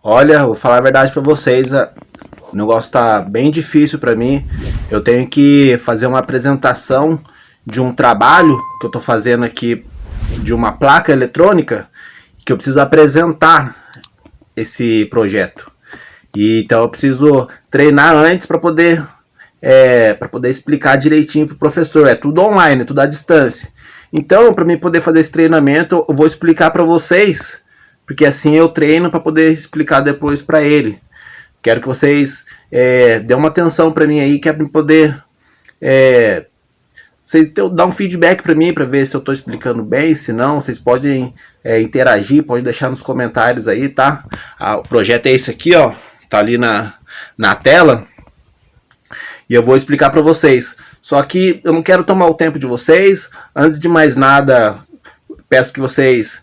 Olha, vou falar a verdade para vocês, o negócio tá bem difícil para mim. Eu tenho que fazer uma apresentação de um trabalho que eu tô fazendo aqui de uma placa eletrônica que eu preciso apresentar esse projeto. E então eu preciso treinar antes para poder explicar direitinho pro professor. É tudo online, é tudo à distância. Então, para mim poder fazer esse treinamento, eu vou explicar para vocês, porque assim eu treino para poder explicar depois para ele. Quero que vocês dêem uma atenção para mim aí, que é para poder vocês dar um feedback para mim, para ver se eu estou explicando bem. Se não, vocês podem interagir, podem deixar nos comentários aí, tá? O projeto é esse aqui, ó, tá ali na tela. E eu vou explicar para vocês. Só que eu não quero tomar o tempo de vocês. Antes de mais nada, peço que vocês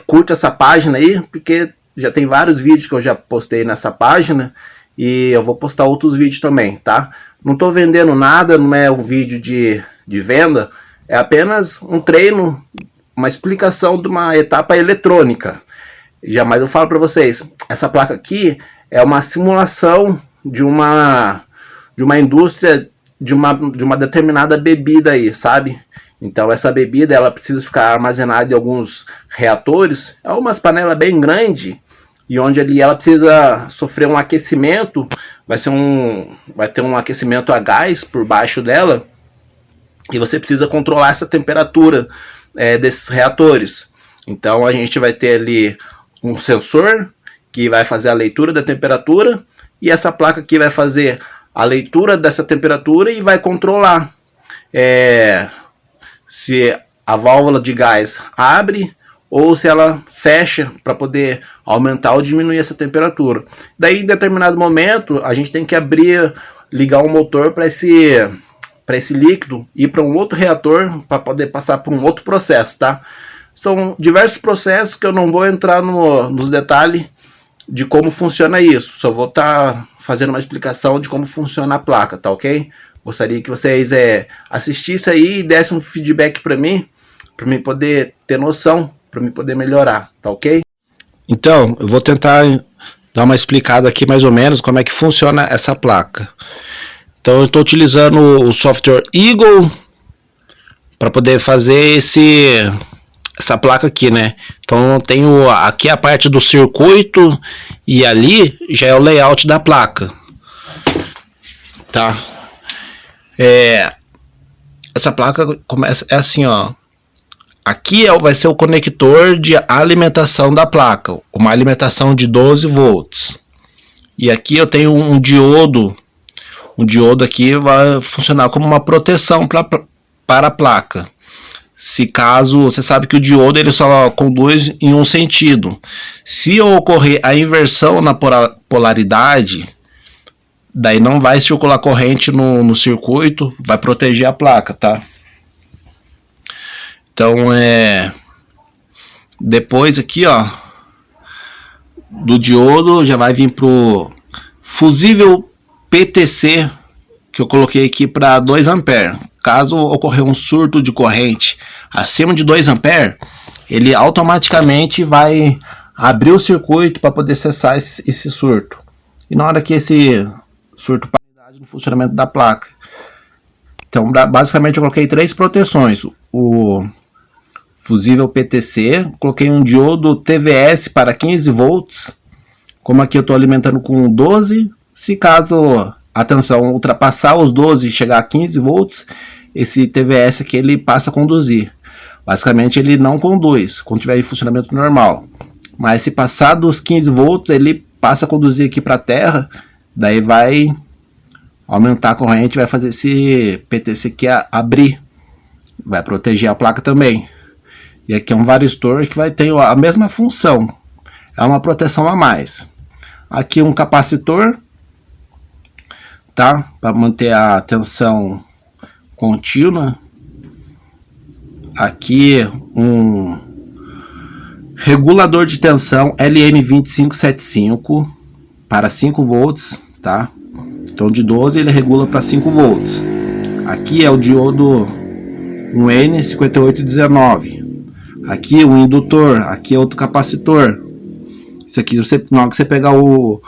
curtam essa página aí, porque já tem vários vídeos que eu já postei nessa página. E eu vou postar outros vídeos também, tá? Não estou vendendo nada, não é um vídeo de venda. É apenas um treino, uma explicação de uma etapa eletrônica. Jamais eu falo para vocês. Essa placa aqui é uma simulação de uma indústria de uma determinada bebida aí, sabe? Então essa bebida ela precisa ficar armazenada em alguns reatores, é umas panelas bem grandes, e onde ali ela precisa sofrer um aquecimento, vai ter um aquecimento a gás por baixo dela, e você precisa controlar essa temperatura desses reatores. Então a gente vai ter ali um sensor que vai fazer a leitura da temperatura, e essa placa aqui vai fazer a leitura dessa temperatura e vai controlar se a válvula de gás abre ou se ela fecha para poder aumentar ou diminuir essa temperatura. Daí, em determinado momento, a gente tem que ligar um motor para esse líquido e ir para um outro reator para poder passar por um outro processo, tá? São diversos processos que eu não vou entrar nos detalhes de como funciona isso. Só vou estar fazendo uma explicação de como funciona a placa, tá ok? Gostaria que vocês assistissem aí e dessem um feedback para mim poder ter noção, para mim poder melhorar, tá ok? Então, eu vou tentar dar uma explicada aqui mais ou menos como é que funciona essa placa. Então, eu estou utilizando o software Eagle para poder fazer essa placa aqui, né? Então eu tenho aqui a parte do circuito e ali já é o layout da placa, tá? Essa placa começa assim, ó. Aqui vai ser o conector de alimentação da placa, uma alimentação de 12 volts. E aqui eu tenho um diodo. Um diodo aqui vai funcionar como uma proteção para a placa. Se caso, você sabe que o diodo ele só conduz em um sentido. Se ocorrer a inversão na polaridade, daí não vai circular corrente no circuito, vai proteger a placa, tá? Então, depois aqui, ó, do diodo já vai vir pro fusível PTC, que eu coloquei aqui para 2 A. Caso ocorrer um surto de corrente acima de 2 A, ele automaticamente vai abrir o circuito para poder cessar esse surto. E na hora que esse surto parar no funcionamento da placa. Então, basicamente, eu coloquei 3 proteções. O fusível PTC, coloquei um diodo TVS para 15 volts. Como aqui eu estou alimentando com 12, se caso a tensão ultrapassar os 12 e chegar a 15 volts, esse TVS aqui ele passa a conduzir. Basicamente ele não conduz quando estiver em funcionamento normal. Mas se passar dos 15 volts, ele passa a conduzir aqui para a terra. Daí vai aumentar a corrente, vai fazer esse PTC aqui abrir. Vai proteger a placa também. E aqui é um varistor que vai ter a mesma função. É uma proteção a mais. Aqui um capacitor, tá? Para manter a tensão contínua. Aqui um regulador de tensão LM2575 para 5 volts, tá? Então de 12 ele regula para 5 volts. Aqui é o diodo um N5819. Aqui um indutor, aqui é outro capacitor. Isso aqui, na hora que você pegar o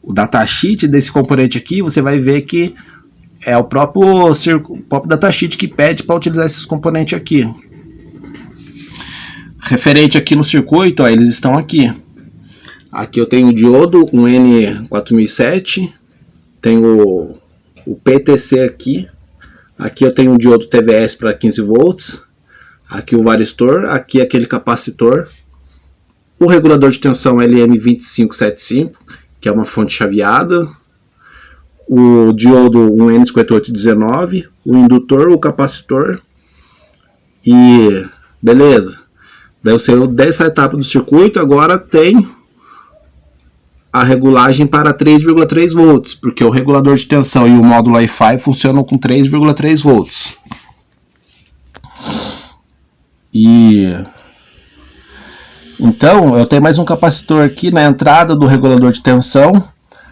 datasheet desse componente aqui, você vai ver que é o próprio datasheet que pede para utilizar esses componentes aqui. Referente aqui no circuito, ó, eles estão aqui. Aqui eu tenho o diodo, um N4007, tenho o PTC aqui. Aqui eu tenho um diodo TVS para 15 volts. Aqui o varistor, aqui aquele capacitor. O regulador de tensão LM2575, que é uma fonte chaveada. O diodo, um N5819. O indutor, o capacitor. E beleza. Daí eu saiu dessa etapa do circuito, agora tem a regulagem para 3,3 volts, porque o regulador de tensão e o módulo Wi-Fi funcionam com 3,3 volts. Então, eu tenho mais um capacitor aqui na entrada do regulador de tensão.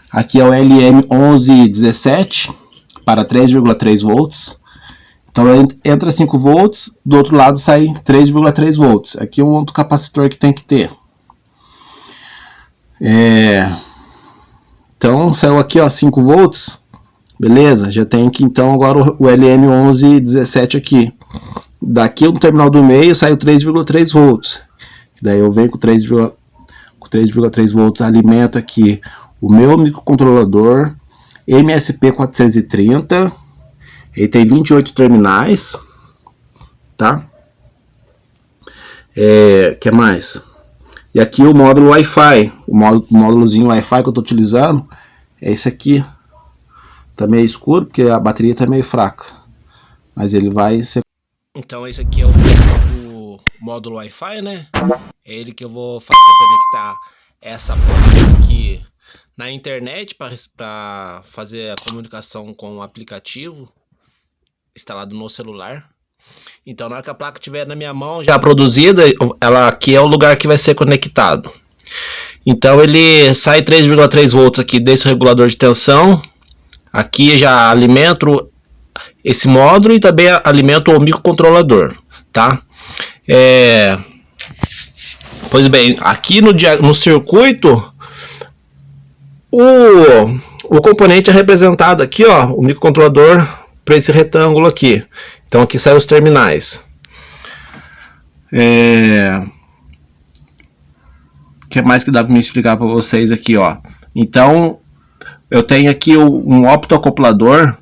Aqui é o LM1117 para 3,3 volts. Então entra 5 volts, do outro lado sai 3,3 volts. Aqui é um outro capacitor que tem que ter. Então saiu aqui, ó, 5 volts. Beleza, já tem aqui então agora o LM1117 aqui. Daqui no terminal do meio saiu 3,3 volts. Daí eu venho com 3,3 volts, alimento aqui o meu microcontrolador MSP430. Ele tem 28 terminais, tá? Que mais? E aqui o módulo Wi-Fi, o módulozinho Wi-Fi que eu estou utilizando é esse aqui. Tá meio escuro porque a bateria tá meio fraca, mas ele vai ser... Então esse aqui é o módulo Wi-Fi, né? É ele que eu vou fazer conectar essa porta aqui na internet para fazer a comunicação com o aplicativo instalado no celular. Então na hora que a placa estiver na minha mão já produzida, ela aqui é o lugar que vai ser conectado. Então ele sai 3,3 volts aqui desse regulador de tensão. Aqui já alimento esse módulo e também alimento o microcontrolador, tá? Pois bem, aqui no circuito o componente é representado aqui, ó, o microcontrolador para esse retângulo aqui. Então aqui saem os terminais. O que mais que dá para me explicar para vocês aqui, ó? Então eu tenho aqui um optoacoplador,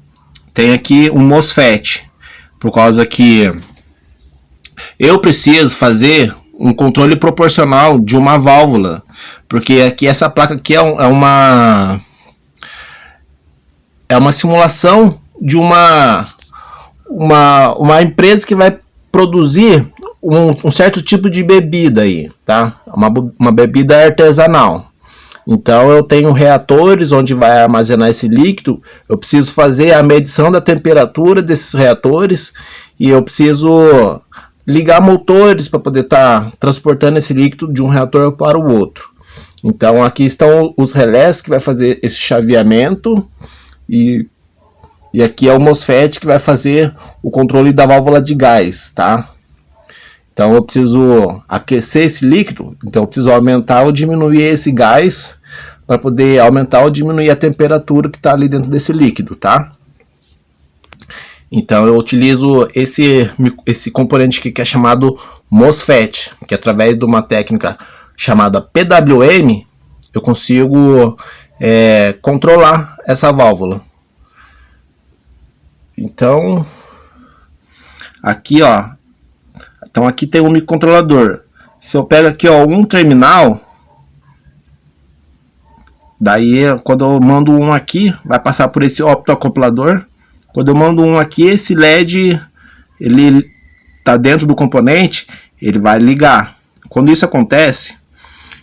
tem aqui um MOSFET, por causa que eu preciso fazer um controle proporcional de uma válvula, porque aqui essa placa aqui é uma simulação de uma empresa que vai produzir um certo tipo de bebida aí, tá? Uma bebida artesanal. Então eu tenho reatores onde vai armazenar esse líquido. Eu preciso fazer a medição da temperatura desses reatores e eu preciso ligar motores para poder estar transportando esse líquido de um reator para o outro. Então aqui estão os relés que vai fazer esse chaveamento e aqui é o MOSFET que vai fazer o controle da válvula de gás, tá? Então eu preciso aquecer esse líquido, então eu preciso aumentar ou diminuir esse gás para poder aumentar ou diminuir a temperatura que está ali dentro desse líquido, tá? Então eu utilizo esse componente aqui que é chamado MOSFET, que através de uma técnica chamada PWM eu consigo controlar essa válvula. Então aqui, ó, então aqui tem um microcontrolador. Se eu pego aqui, ó, um terminal, daí quando eu mando um aqui, vai passar por esse optoacoplador. Quando eu mando um aqui, esse LED, ele tá dentro do componente, ele vai ligar. Quando isso acontece, o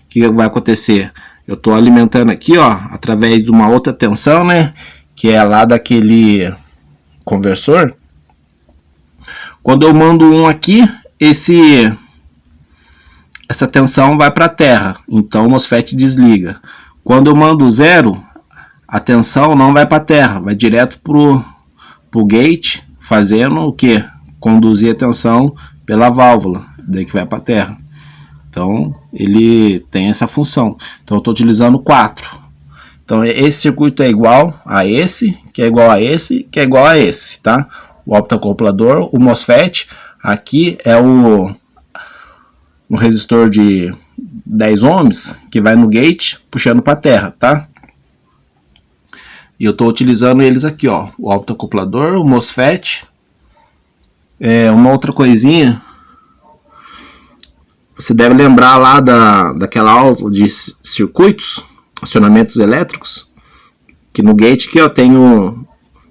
que vai acontecer? Eu estou alimentando aqui, ó, através de uma outra tensão, né, que é lá daquele conversor. Quando eu mando um aqui, essa tensão vai para a terra, então o MOSFET desliga. Quando eu mando 0, a tensão não vai para a terra, vai direto pro gate, fazendo o que? Conduzir a tensão pela válvula, daí que vai para a terra. Então ele tem essa função. Então eu estou utilizando 4. Então esse circuito é igual a esse, que é igual a esse, que é igual a esse, tá? O optoacoplador, o MOSFET, aqui é um resistor de 10 ohms que vai no gate puxando para a terra, tá? E eu estou utilizando eles aqui, ó, o optoacoplador, o MOSFET. Uma outra coisinha, você deve lembrar lá daquela aula de circuitos, acionamentos elétricos, que no gate aqui eu tenho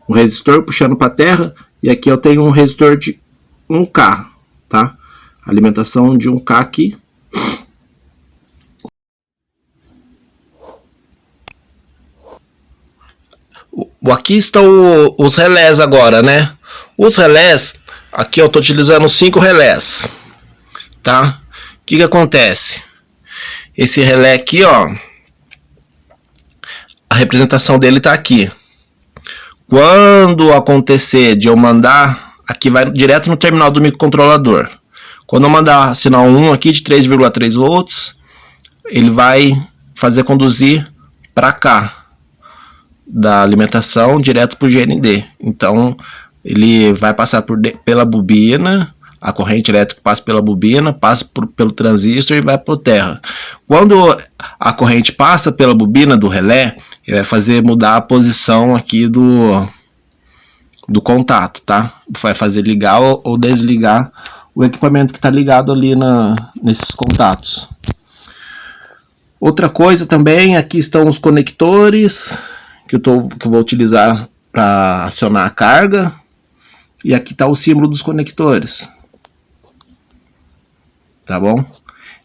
um resistor puxando para a terra e aqui eu tenho um resistor de 1K, tá? Alimentação de 1K aqui. Aqui estão os relés agora, né? Os relés, aqui eu estou utilizando 5 relés, tá? O que acontece? Esse relé aqui, ó, a representação dele está aqui. Quando acontecer de eu mandar, aqui vai direto no terminal do microcontrolador. Quando eu mandar sinal 1 aqui de 3,3 volts, ele vai fazer conduzir para cá, da alimentação direto para o GND. Então ele vai passar pela bobina, a corrente elétrica passa pela bobina, passa pelo transistor e vai para a terra. Quando a corrente passa pela bobina do relé, ele vai fazer mudar a posição aqui do contato, tá? Vai fazer ligar ou desligar o equipamento que está ligado ali nesses contatos. Outra coisa também, aqui estão os conectores que eu vou utilizar para acionar a carga. E aqui está o símbolo dos conectores. Tá bom?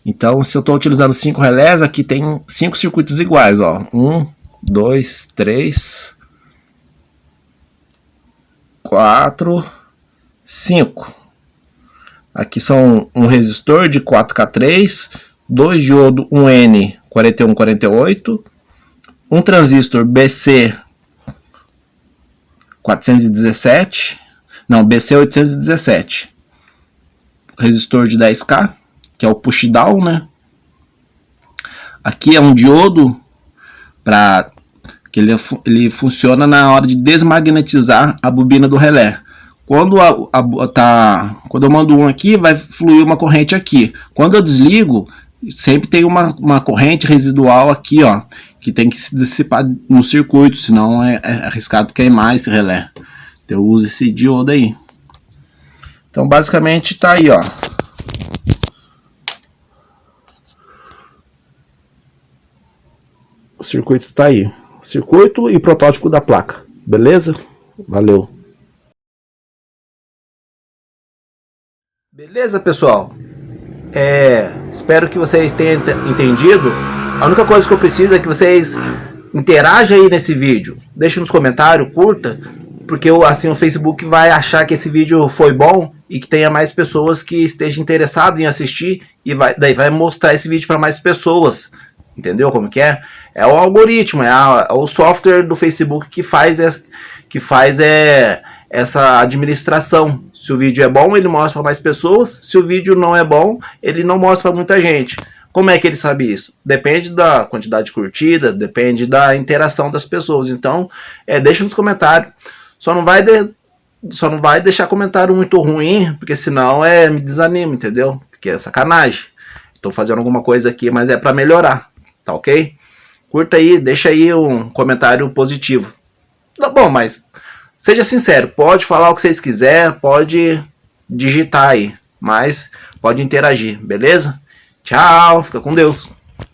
Então, se eu estou utilizando 5 relés, aqui tem 5 circuitos iguais, ó. 1, 2, 3, 4, 5. Aqui são um resistor de 4K3, 2 diodo 1N4148, um transistor BC817, resistor de 10K, que é o push down, né? Aqui é um diodo que ele funciona na hora de desmagnetizar a bobina do relé. Quando eu mando um aqui, vai fluir uma corrente aqui. Quando eu desligo, sempre tem uma corrente residual aqui, ó, que tem que se dissipar no circuito, senão é arriscado queimar esse relé. Então eu uso esse diodo aí. Então basicamente tá aí, ó. O circuito tá aí. Circuito e protótipo da placa. Beleza? Valeu. Beleza, pessoal? Espero que vocês tenham entendido. A única coisa que eu preciso é que vocês interajam aí nesse vídeo. Deixe nos comentários, curta, porque assim o Facebook vai achar que esse vídeo foi bom e que tenha mais pessoas que estejam interessadas em assistir e daí vai mostrar esse vídeo para mais pessoas. Entendeu como que é? É o algoritmo, é o software do Facebook que faz essa administração. Se o vídeo é bom, ele mostra para mais pessoas. Se o vídeo não é bom, ele não mostra para muita gente. Como é que ele sabe isso? Depende da quantidade de curtida, depende da interação das pessoas. Então, deixa nos comentários. Só não vai deixar comentário muito ruim, porque senão me desanima, entendeu? Porque é sacanagem. Estou fazendo alguma coisa aqui, mas é para melhorar, tá ok? Curta aí, deixa aí um comentário positivo. Tá bom, mas seja sincero, pode falar o que vocês quiserem, pode digitar aí, mas pode interagir, beleza? Tchau, fica com Deus.